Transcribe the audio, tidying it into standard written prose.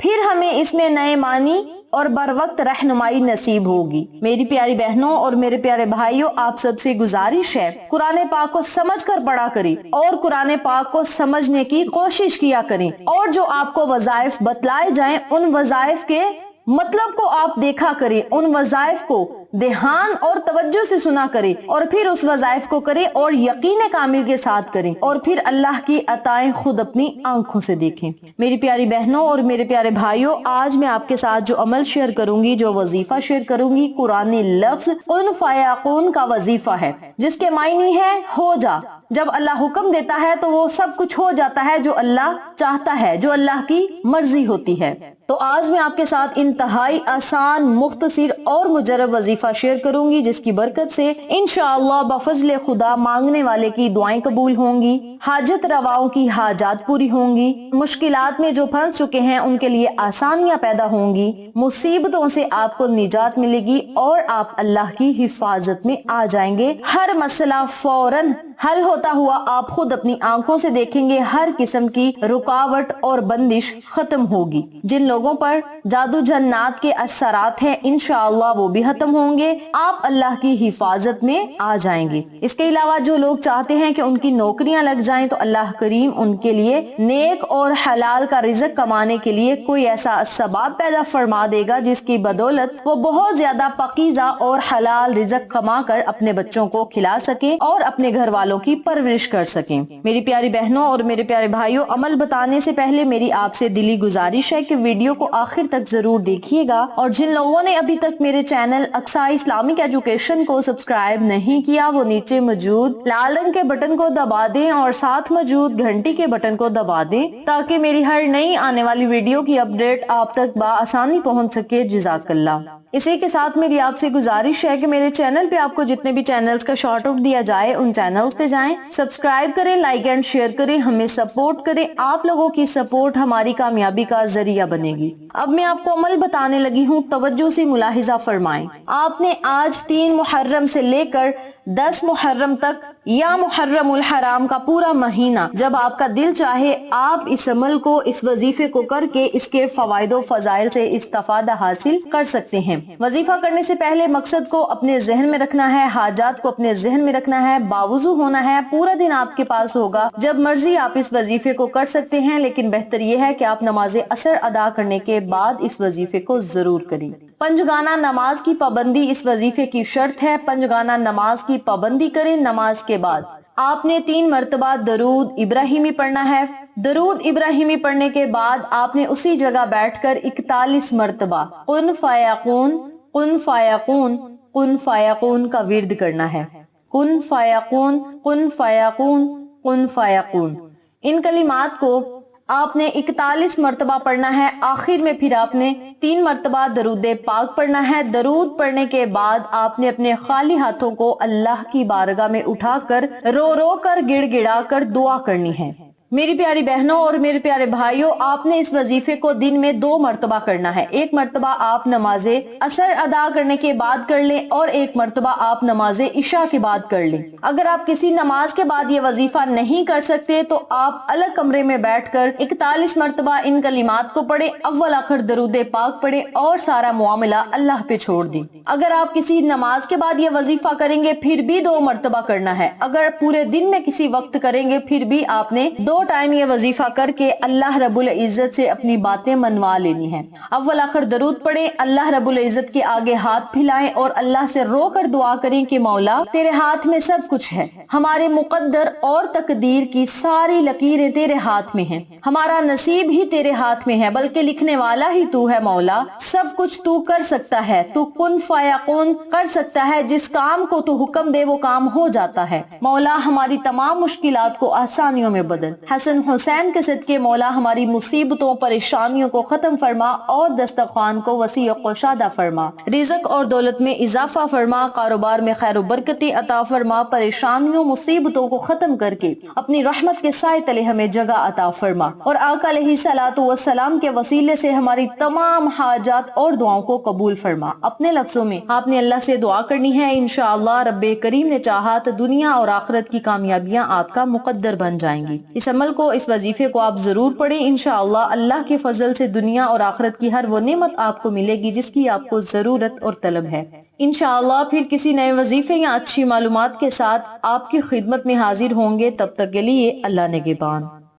پھر ہمیں اس میں نئے معنی اور بر وقت رہنمائی نصیب ہوگی۔ میری پیاری بہنوں اور میرے پیارے بھائیوں، آپ سب سے گزارش ہے قرآن پاک کو سمجھ کر پڑھا کریں اور قرآن پاک کو سمجھنے کی کوشش کیا کریں، اور جو آپ کو وظائف بتلائے جائیں ان وظائف کے مطلب کو آپ دیکھا کریں، ان وظائف کو دھیان اور توجہ سے سنا کریں، اور پھر اس وظائف کو کریں اور یقین کامل کے ساتھ کریں، اور پھر اللہ کی عطائیں خود اپنی آنکھوں سے دیکھیں۔ میری پیاری بہنوں اور میرے پیارے بھائیوں، آج میں آپ کے ساتھ جو عمل شیئر کروں گی، جو وظیفہ شیئر کروں گی، قرآنی لفظ کن فیکون کا وظیفہ ہے، جس کے معنی ہے ہو جا۔ جب اللہ حکم دیتا ہے تو وہ سب کچھ ہو جاتا ہے جو اللہ چاہتا ہے، جو اللہ کی مرضی ہوتی ہے۔ تو آج میں آپ کے ساتھ انتہائی آسان، مختصر اور مجرب وظیفہ شیئر کروں گی، جس کی برکت سے انشاءاللہ بفضل خدا مانگنے والے کی دعائیں قبول ہوں گی، حاجت رواؤں کی حاجات پوری ہوں گی، مشکلات میں جو پھنس چکے ہیں ان کے لیے آسانیاں پیدا ہوں گی، مصیبتوں سے آپ کو نجات ملے گی اور آپ اللہ کی حفاظت میں آ جائیں گے۔ ہر مسئلہ فوراً حل ہوتا ہوا آپ خود اپنی آنکھوں سے دیکھیں گے، ہر قسم کی رکاوٹ اور بندش ختم ہوگی۔ جن لوگوں پر جادو جنات کے اثرات ہیں انشاءاللہ وہ بھی ختم ہوں گے، آپ اللہ کی حفاظت میں آ جائیں گے۔ اس کے علاوہ جو لوگ چاہتے ہیں کہ ان کی نوکریاں لگ جائیں تو اللہ کریم ان کے لیے نیک اور حلال کا رزق کمانے کے لیے کوئی ایسا سبب پیدا فرما دے گا جس کی بدولت وہ بہت زیادہ پاکیزہ اور حلال رزق کما کر اپنے بچوں کو کھلا سکیں اور اپنے گھر والوں کی پرورش کر سکیں۔ میری پیاری بہنوں اور میرے پیارے بھائیوں، عمل بتانے سے پہلے میری آپ سے دلی گزارش ہے کہ ویڈیو کو آخر تک ضرور دیکھیے گا، اور جن لوگوں نے ابھی تک میرے چینل اقصی اسلامک ایجوکیشن کو سبسکرائب نہیں کیا وہ نیچے موجود لال رنگ کے بٹن کو دبا دیں اور ساتھ موجود گھنٹی کے بٹن کو دبا دیں تاکہ میری ہر نئی آنے والی ویڈیو کی اپڈیٹ آپ تک بآسانی پہنچ سکے۔ جزاک اللہ۔ اسی کے ساتھ میری آپ سے گزارش ہے کہ میرے چینل پہ آپ کو جتنے بھی چینلز کا شارٹ آؤٹ دیا جائے ان چینلز پہ جائیں، سبسکرائب کریں، لائک اینڈ شیئر کریں، ہمیں سپورٹ کریں۔ آپ لوگوں کی سپورٹ ہماری کامیابی کا ذریعہ بنے گی۔ اب میں آپ کو عمل بتانے لگی ہوں، توجہ سے ملاحظہ فرمائیں۔ آپ نے آج 3 محرم سے لے کر 10 محرم تک یا محرم الحرام کا پورا مہینہ جب آپ کا دل چاہے آپ اس عمل کو، اس وظیفے کو کر کے اس کے فوائد و فضائل سے استفادہ حاصل کر سکتے ہیں۔ وظیفہ کرنے سے پہلے مقصد کو اپنے ذہن میں رکھنا ہے، حاجات کو اپنے ذہن میں رکھنا ہے، باوضو ہونا ہے، پورا دن آپ کے پاس ہوگا، جب مرضی آپ اس وظیفے کو کر سکتے ہیں، لیکن بہتر یہ ہے کہ آپ نماز عصر ادا کرنے کے بعد اس وظیفے کو ضرور کریں۔ پنجگانہ نماز کی پابندی اس وظیفے کی شرط ہے۔ پنجگانہ نماز کی پابندی کریں۔ نماز کے بعد آپ نے 3 مرتبہ درود ابراہیمی پڑھنا ہے۔ درود ابراہیمی پڑھنے کے بعد آپ نے اسی جگہ بیٹھ کر 41 مرتبہ کن فیکون کن فیکون کن فیکون کا ورد کرنا ہے۔ کن فیکون کن فیکون کن فیکون، ان کلمات کو آپ نے 41 مرتبہ پڑھنا ہے۔ آخر میں پھر آپ نے 3 مرتبہ درود پاک پڑھنا ہے۔ درود پڑھنے کے بعد آپ نے اپنے خالی ہاتھوں کو اللہ کی بارگاہ میں اٹھا کر رو رو کر گڑ گڑا کر دعا کرنی ہے۔ میری پیاری بہنوں اور میرے پیارے بھائیوں، آپ نے اس وظیفے کو دن میں 2 مرتبہ کرنا ہے۔ 1 مرتبہ آپ نماز عصر ادا کرنے کے بعد کر لیں اور 1 مرتبہ آپ نماز عشاء کے بعد کر لیں۔ اگر آپ کسی نماز کے بعد یہ وظیفہ نہیں کر سکتے تو آپ الگ کمرے میں بیٹھ کر 41 مرتبہ ان کلمات کو پڑھیں، اول آخر درود پاک پڑھیں اور سارا معاملہ اللہ پہ چھوڑ دیں۔ اگر آپ کسی نماز کے بعد یہ وظیفہ کریں گے پھر بھی 2 مرتبہ کرنا ہے۔ اگر پورے دن میں کسی وقت کریں گے پھر بھی آپ نے 2 ٹائم یہ وظیفہ کر کے اللہ رب العزت سے اپنی باتیں منوا لینی ہیں۔ اول آخر درود پڑھیں، اللہ رب العزت کے آگے ہاتھ پھیلائیں اور اللہ سے رو کر دعا کریں کہ مولا تیرے ہاتھ میں سب کچھ ہے، ہمارے مقدر اور تقدیر کی ساری لکیریں تیرے ہاتھ میں ہیں، ہمارا نصیب ہی تیرے ہاتھ میں ہے، بلکہ لکھنے والا ہی تو ہے مولا، سب کچھ تو کر سکتا ہے، تو کن فیکون کر سکتا ہے، جس کام کو تو حکم دے وہ کام ہو جاتا ہے، مولا ہماری تمام مشکلات کو آسانیوں میں بدل، حسن حسین کے صدقے مولا ہماری مصیبتوں پریشانیوں کو ختم فرما اور دسترخوان کو وسیع و کشادہ فرما، رزق اور دولت میں اضافہ فرما، کاروبار میں خیر و برکتی عطا فرما، پریشانیوں مصیبتوں کو ختم کر کے اپنی رحمت کے سائے تلے ہمیں جگہ عطا فرما، اور آقا علیہ الصلوۃ والسلام کے وسیلے سے ہماری تمام حاجات اور دعاؤں کو قبول فرما۔ اپنے لفظوں میں آپ نے اللہ سے دعا کرنی ہے، انشاءاللہ رب کریم نے چاہا تو دنیا اور آخرت کی کامیابیاں آپ کا مقدر بن جائیں گی۔ اس عمل کو، اس وظیفے کو آپ ضرور پڑھیں. انشاءاللہ اللہ کے فضل سے دنیا اور آخرت کی ہر وہ نعمت آپ کو ملے گی جس کی آپ کو ضرورت اور طلب ہے. انشاءاللہ پھر کسی نئے وظیفے یا اچھی معلومات کے ساتھ آپ کی خدمت میں حاضر ہوں گے. تب تک کے لیے اللہ نگہبان.